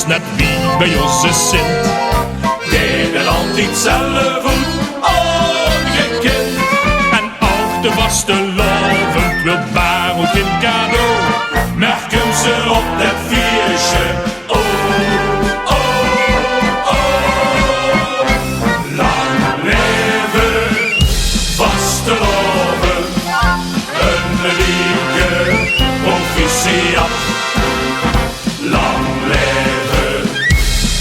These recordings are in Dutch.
is net wie bij ons is Sint. Deden altijd zelf ongekend. En ook de vastelovend wil Baar ook in cadeau. Merken ze op dat viertje. Oh, oh, oh. Lang leven vasteloven. Een lieke proficiat. Lang leven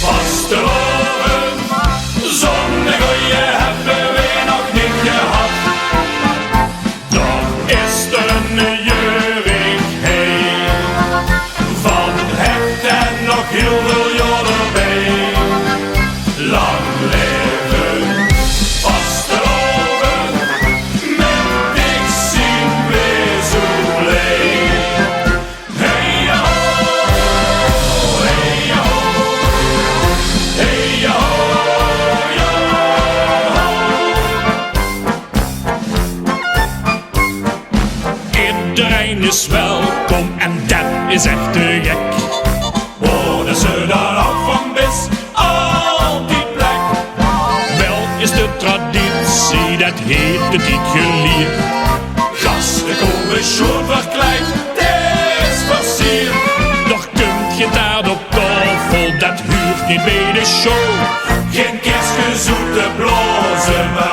vasteloven. Zonder goeie hebben we nog niet gehad. Toch is er een juring heen. Van het en nog heel veel jaren bij. Lang leven vasteloven. Met ik zien we zo blij. Hey ho, hey ho, hey ho, ja ho. Iedereen is welkom en dat is echt te gek. Worden ze daar ook van bis, al die plek. Wel is de traditie, dat heet het Dietgelier. Gasten komen schoon verkleid, het is versierd. Nog kunt je daar op tafel, dat huurt niet bij de show. Geen kerstgezoete blozen, maar